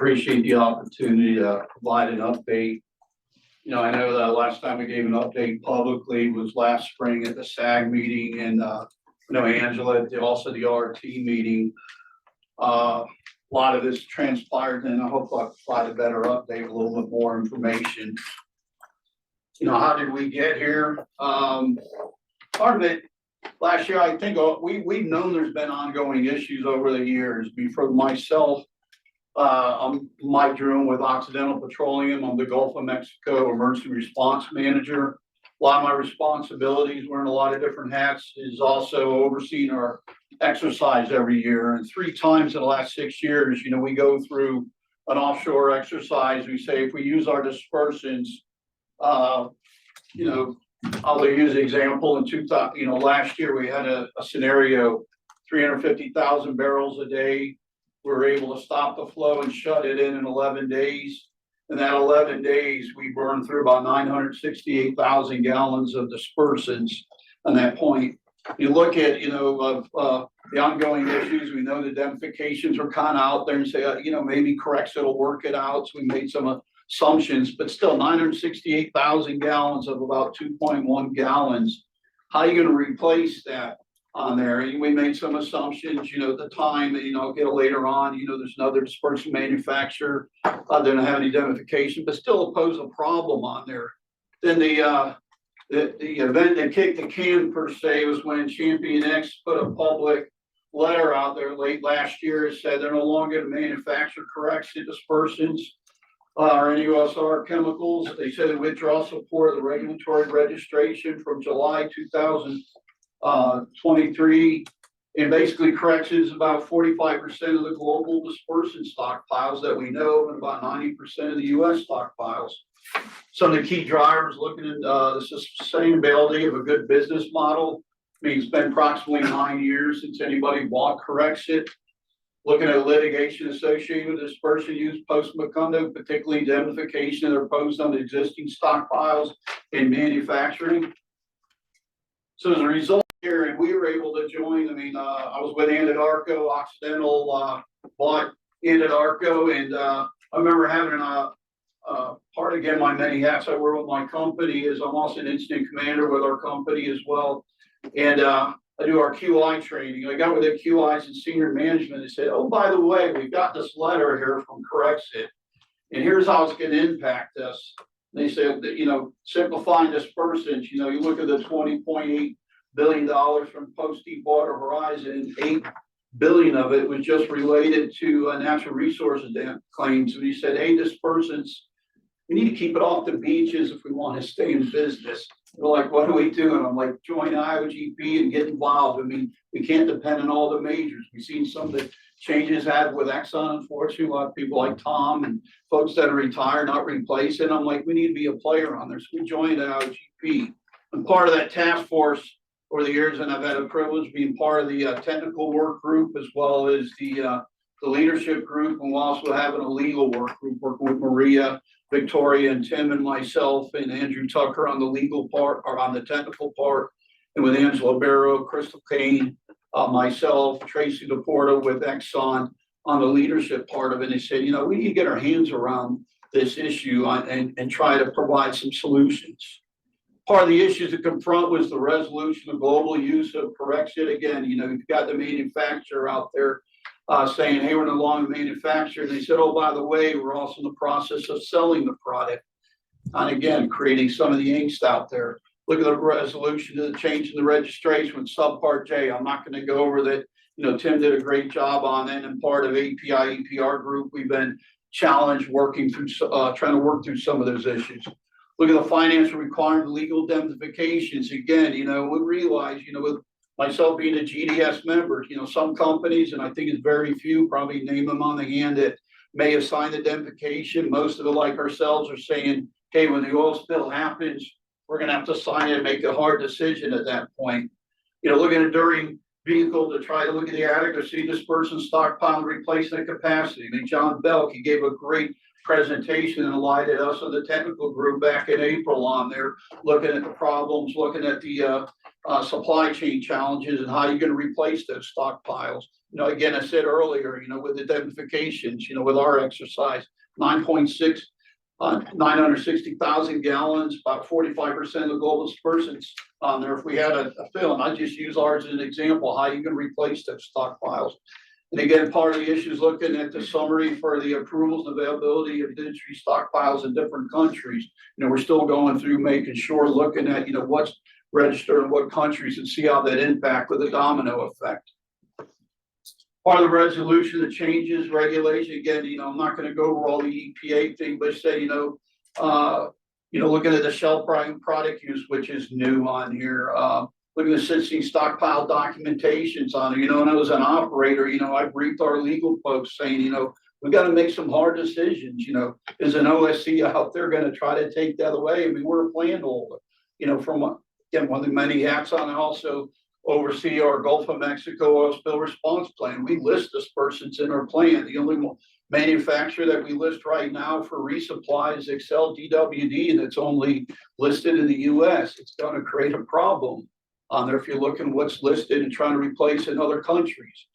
Appreciate the opportunity to provide an update. I know that last time we gave an update publicly was last spring at the SAG meeting, and Angela at also the RT meeting. A lot of this transpired, and I hope I'll provide a better update, a little bit more information. How did we get here? Part of it last year, I think we've known there's been ongoing issues over the years. For myself, I'm Mike Drieu with Occidental Petroleum. I'm the Gulf of Mexico Emergency Response Manager. A lot of my responsibilities, wearing a lot of different hats, is also overseeing our exercise every year. And 3 times in the last 6 years, we go through an offshore exercise. We say if we use our dispersants, I'll use the example in 2000. Last year we had a scenario, 350,000 barrels a day. We were able to stop the flow and shut it in 11 days. In that 11 days, we burned through about 968,000 gallons of dispersants. On that point, you look at, the ongoing issues. We know the identifications are kind of out there and say, maybe Corexit will work it out. So we made some assumptions, but still 968,000 gallons of about 2.1 gallons. How are you going to replace that on there? We made some assumptions, at the time, get it later on, there's another dispersant manufacturer, they don't have any identification, but still pose a problem on there. Then the event that kicked the can per se was when Champion X put a public letter out there late last year. It said they're no longer going to manufacture Corexit dispersants or any USR chemicals. They said they withdraw support of the regulatory registration from July 2023, and basically Corexit is about 45% of the global dispersant stockpiles that we know, and about 90% of the U.S. stockpiles. Some of the key drivers looking at the sustainability of a good business model. It's been approximately 9 years since anybody bought Corexit. Looking at litigation associated with dispersant use post-Macondo, particularly indemnification that are posed on the existing stockpiles in manufacturing. So as a result here, and we were able to join, I was with Anadarko, Occidental bought Anadarko, and I remember having part, again, my many hats I wear with my company is I'm also an incident commander with our company as well. And I do our QI training. I got with the QIs and senior management and said, oh, by the way, we've got this letter here from Corexit, and here's how it's going to impact us. They said that, simplifying dispersants, you look at the $20.8 billion from post-Deepwater Horizon, $8 billion of it was just related to natural resources claims. And he said, hey, dispersants, we need to keep it off the beaches if we want to stay in business. They're like, what do we do? And I'm like, join IOGP and get involved. We can't depend on all the majors. We've seen some of the changes had with Exxon, unfortunately, a lot of people like Tom and folks that are retired, not replaced. And I'm like, we need to be a player on there. So we joined IOGP. I'm part of that task force over the years, and I've had a privilege of being part of the technical work group as well as the leadership group. And we're also having a legal work group working with Maria, Victoria, and Tim and myself and Andrew Tucker on the legal part or on the technical part, and with Angela Barrow, Crystal Kane, myself, Tracy DePorto with Exxon on the leadership part of it. And they said, we need to get our hands around this issue and try to provide some solutions. Part of the issues to confront was the resolution of global use of Corexit. Again, you've got the manufacturer out there saying, hey, we're no longer manufacturer. And they said, oh, by the way, we're also in the process of selling the product. And again, creating some of the angst out there. Look at the resolution to the change in the registration with Subpart J. I'm not going to go over that. Tim did a great job on that, and part of API EPR group, we've been challenged working through, trying to work through some of those issues. Look at the financial requirement, legal indemnifications. Again, we realize, with myself being a GDS member, some companies, and I think it's very few, probably name them on the hand, that may have signed indemnification. Most of it, like ourselves, are saying, hey, when the oil spill happens, we're going to have to sign it and make a hard decision at that point. Looking at during vehicle to try to look at the adequacy, dispersant, stockpile, and replacement capacity. I mean, John Belk, he gave a great presentation and enlightened us of the technical group back in April on there, looking at the problems, looking at the supply chain challenges and how you're going to replace those stockpiles. Again, I said earlier, with identifications, with our exercise, 960,000 gallons, about 45% of the global dispersants on there. If we had a fill, and I just use ours as an example, how you can replace those stockpiles. And again, part of the issue is looking at the summary for the approvals and availability of industry stockpiles in different countries. We're still going through making sure, looking at, what's registered in what countries and see how that impact with a domino effect. Part of the resolution, the changes, regulation, again, I'm not going to go over all the EPA thing, but say, looking at the shell product use, which is new on here, looking at existing stockpile documentations on it, and as an operator, I briefed our legal folks saying, we got to make some hard decisions, is an OSC out there going to try to take that away? I mean, we're a plan holder, from, again, one of the many hats on, and also oversee our Gulf of Mexico oil spill response plan. We list dispersants in our plan. The only manufacturer that we list right now for resupply is Excel DWD, and it's only listed in the US. It's going to create a problem on there if you're looking what's listed and trying to replace in other countries.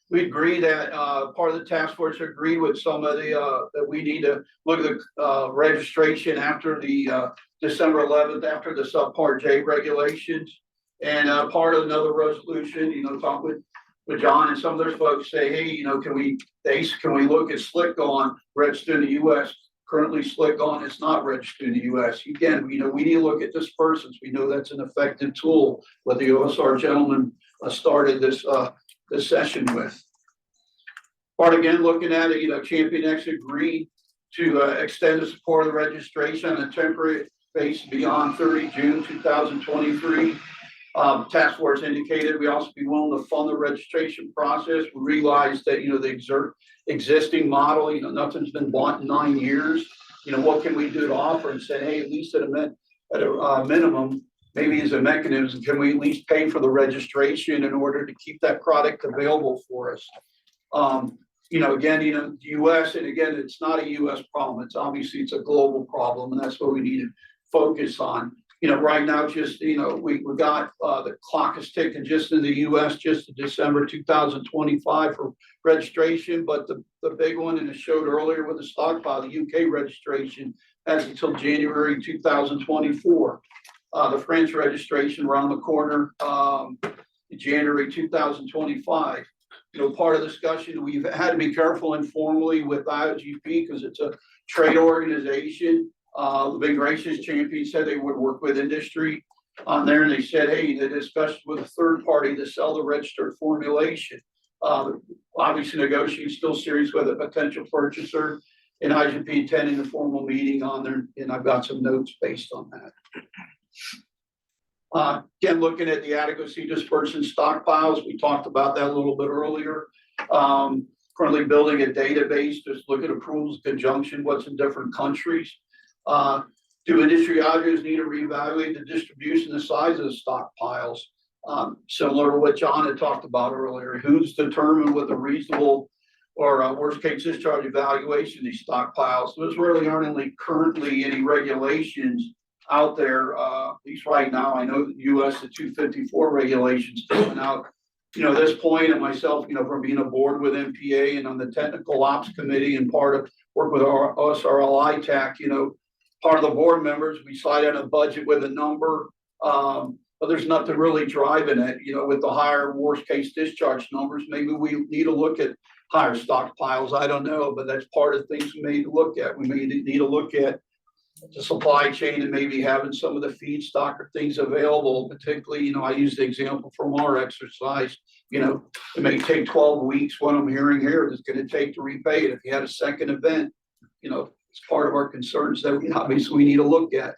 We agree that part of the task force agreed with some of the that we need to look at the registration after the December 11th, after the subpart J regulations. And part of another resolution, talk with John and some of those folks say, hey, can we look at Slick-On registered in the US? Currently Slick-On is not registered in the US. Again, we need to look at dispersants. We know that's an effective tool, what the OSR gentleman started this session with. Part again, looking at it, ChampionX agreed to extend the support of the registration on a temporary basis beyond 30 June 2023. Task force indicated we also be willing to fund the registration process. We realized that, the existing model, nothing's been bought in 9 years. What can we do to offer and say, hey, at least at a minimum, maybe as a mechanism, can we at least pay for the registration in order to keep that product available for us? Again, the US, and again, it's not a US problem. It's obviously, it's a global problem, and that's what we need to focus on. Right now, just, we got the clock is ticking just in the US, just to December 2025 for registration. But the big one, and it showed earlier with the stockpile, the UK registration has until January 2024. The French registration around the corner, January 2025. Part of the discussion, we've had to be careful informally with IOGP because it's a trade organization. The Big Gracious Champion said they would work with industry on there, and they said, hey, they discussed with a third party to sell the registered formulation. Obviously, negotiating still serious with a potential purchaser, and IGP attending the formal meeting on there, and I've got some notes based on that. Again, looking at the adequacy dispersant stockpiles, we talked about that a little bit earlier. Currently building a database, just look at approvals, conjunction, what's in different countries. Do industry auditors need to reevaluate the distribution, the size of the stockpiles? Similar to what John had talked about earlier, who's determined with a reasonable or worst case discharge evaluation of these stockpiles? There's really aren't currently any regulations out there. At least right now, I know the US, the 254 regulations coming out. At this point, and myself, from being aboard with MPA and on the technical ops committee and part of work with our OSRL ITAC, part of the board members, we slide out a budget with a number, but there's nothing really driving it, with the higher worst case discharge numbers. Maybe we need to look at higher stockpiles. I don't know, but that's part of things we may look at. We may need to look at the supply chain and maybe having some of the feedstock or things available, particularly, I use the example from our exercise, it may take 12 weeks. What I'm hearing here is going to take to repay it. If you had a second event, it's part of our concerns that we obviously need to look at.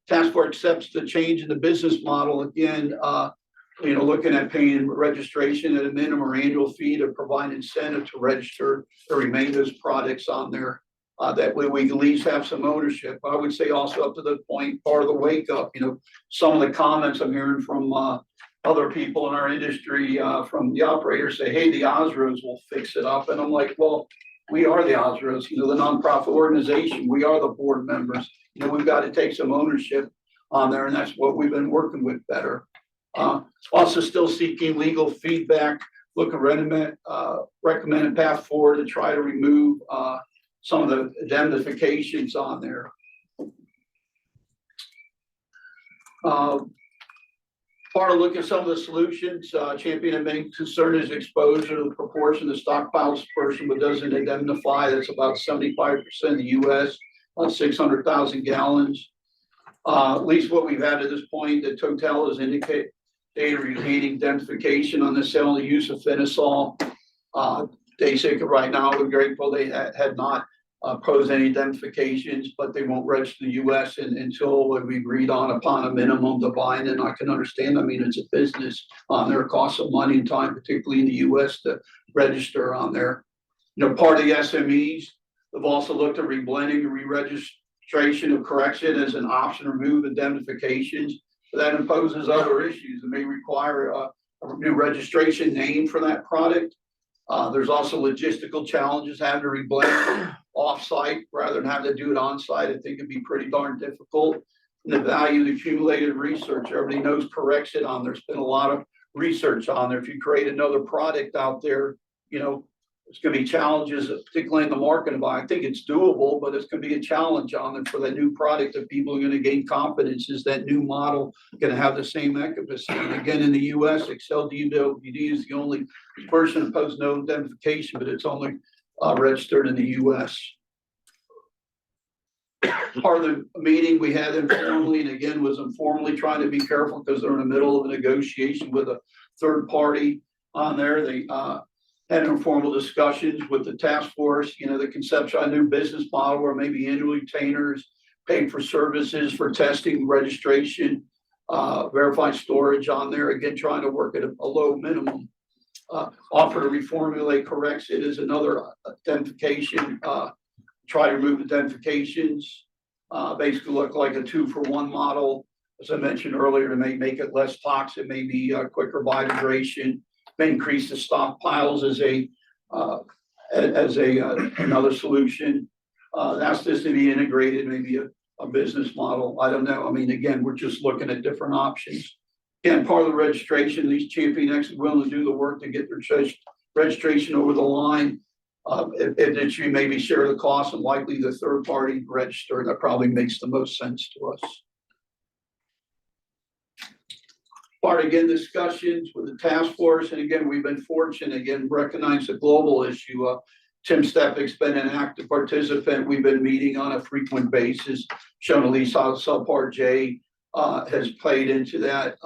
Task force accepts the change in the business model. Again, looking at paying registration at a minimum or annual fee to provide incentive to register the remainders products on there. That way we can at least have some ownership. I would say also up to the point, part of the wake up, some of the comments I'm hearing from other people in our industry, from the operators say, hey, the Osros will fix it up. And I'm like, well, we are the Osros, the nonprofit organization. We are the board members. We've got to take some ownership on there, and that's what we've been working with better. Also still seeking legal feedback, looking recommended path forward to try to remove some of the indemnifications on there. Part of look at some of the solutions, champion and main concern is exposure to the proportion of stockpile dispersion, but doesn't indemnify. That's about 75% of the US, about 600,000 gallons. At least what we've had at this point, the Total has indicated data retaining indemnification on the sale and use of Finisol. They say right now we're grateful they had not posed any indemnifications, but they won't register the US until we agreed upon a minimum to bind. And I can understand, it's a business on there, costs of money and time, particularly in the US, to register on there. Part of the SMEs, they've also looked at reblending and re-registration of correction as an option to remove indemnifications. That imposes other issues. It may require a new registration name for that product. There's also logistical challenges having to reblend off-site rather than having to do it on-site. I think it'd be pretty darn difficult. And the value of the accumulated research, everybody knows correction on there's been a lot of research on there. If you create another product out there, there's going to be challenges, particularly in the market. I think it's doable, but it's going to be a challenge on it for that new product that people are going to gain confidence. Is that new model going to have the same efficacy? And again, in the US, Excel DWD is the only person that poses no indemnification, but it's only registered in the US. Part of the meeting we had informally, and again, was informally trying to be careful because they're in the middle of a negotiation with a third party on there. They had informal discussions with the task force, the conception of a new business model where maybe annual retainers paid for services for testing, registration, verified storage on there. Again, trying to work at a low minimum. Offer to reformulate corrects it is another identification. Try to remove identifications. Basically look like a 2-for-1 model. As I mentioned earlier, it may make it less toxic, maybe quicker biodegradation. May increase the stockpiles as another solution. That's just to be integrated, maybe a business model. I don't know. Again, we're just looking at different options. Again, part of the registration, these champion X are willing to do the work to get their registration over the line. If you maybe share the cost and likely the third party register, that probably makes the most sense to us. Part again discussions with the task force, and again we've been fortunate. Again, recognize the global issue. Tim Stepik's been an active participant. We've been meeting on a frequent basis, showing at least how Subpart J has played into that.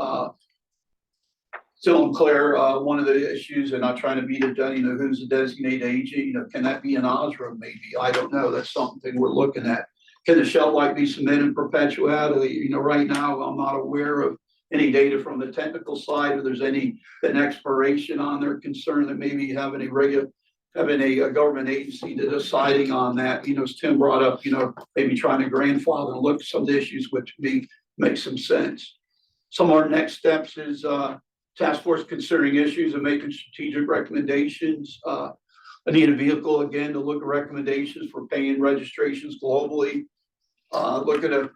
Still unclear. One of the issues, and not trying to beat it down. Who's the designated agent? Can that be an OSRO? Maybe, I don't know. That's something we're looking at. Can the shelf life be submitted in perpetuality? Right now I'm not aware of any data from the technical side, if there's an expiration on their concern that maybe having a government agency to deciding on that. As Tim brought up, maybe trying to grandfather and look at some of the issues, which makes some sense. Some of our next steps is task force considering issues and making strategic recommendations. I need a vehicle again to look at recommendations for paying registrations globally. Look at a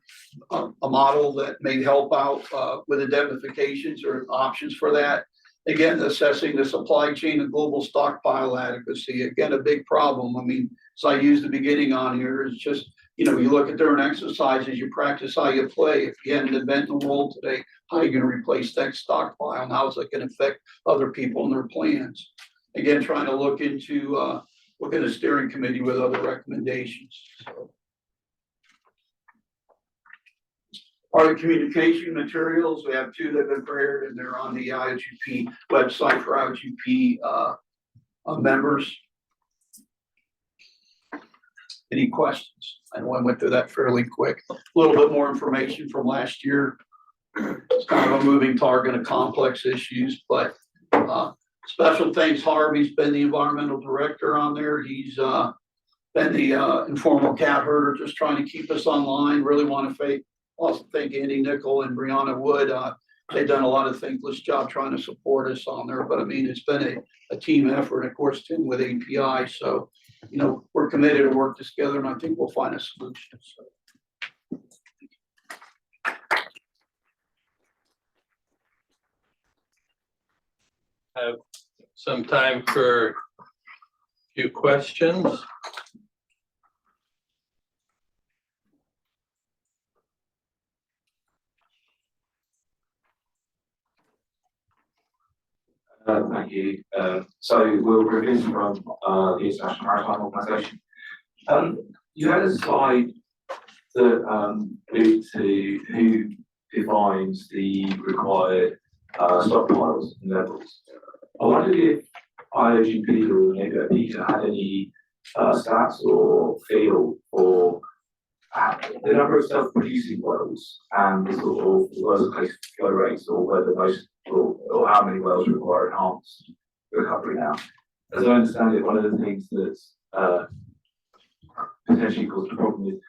model that may help out with indemnifications or options for that. Again, assessing the supply chain and global stockpile adequacy. Again, a big problem. As I used the beginning on here, is just, you look at different exercises, you practice how you play. If you had an event in the world today, how are you going to replace that stockpile? And how is that going to affect other people and their plans? Again, trying to look into look at a steering committee with other recommendations. So. Our communication materials, we have 2 that have been prepared, and they're on the IOGP website for IOGP members. Any questions? I know I went through that fairly quick. A little bit more information from last year. It's kind of a moving target of complex issues, but special thanks. Harvey's been the environmental director on there. He's been the informal cat herder, just trying to keep us online. Really want to also thank Andy Nickel and Brianna Wood. they've done a lot of thankless job trying to support us on there, but I mean, it's been a team effort, of course, Tim, with API, so, you know, we're committed to work together, and I think we'll find a solution, so. Have some time for a few questions. Thank you. So Will Griffiths from the International Maritime Organisation. You had a slide that alluded to who defines the required stockpiles and levels. I wondered if IOGP or IOGP had any stats or feel for the number of self-producing wells and the sort of worst case flow rates, or whether most or how many wells require enhanced recovery now. As I understand it, one of the things that's potentially caused a problem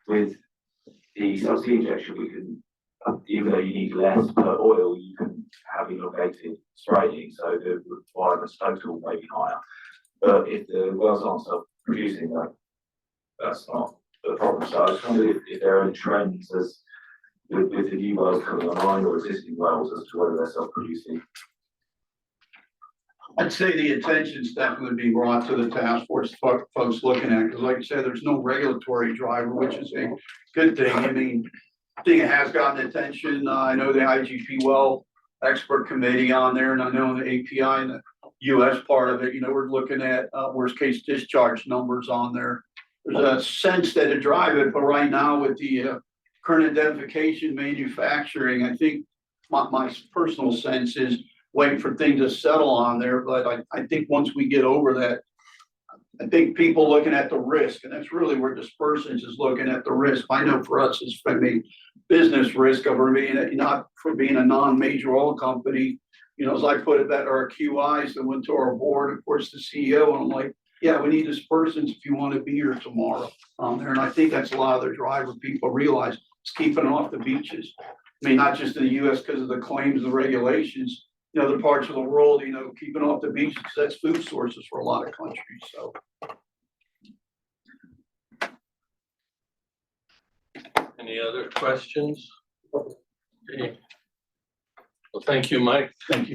with the subsea injection, we can, even though you need less per oil, you can have elongated spraying, so the requirements total may be higher. But if the wells aren't self-producing, that's not the problem. So I was wondering if there are any trends as with the new wells coming online or existing wells as to whether they're self-producing. I'd say the attention step would be brought to the task force folks looking at, because like I said, there's no regulatory driver, which is a good thing. I mean, I think it has gotten attention. I know the IGP well expert committee on there, and I know the API and the US part of it, you know, we're looking at worst case discharge numbers on there. There's a sense that it drive it, but right now with the current identification manufacturing, I think my personal sense is waiting for things to settle on there. But I think once we get over that, I think people looking at the risk, and that's really where Dispersants is looking at the risk. I know for us, it's from a business risk of being a non-major oil company. You know, as I put it, that our QIs that went to our board, of course, the CEO, and I'm like, yeah, we need Dispersants if you want to be here tomorrow on there. And I think that's a lot of the driver people realize, it's keeping off the beaches. I mean, not just in the US because of the claims, the regulations, in other parts of the world, you know, keeping off the beaches, because that's food sources for a lot of countries, so. Any other questions? Okay. Well, thank you, Mike. Thank you.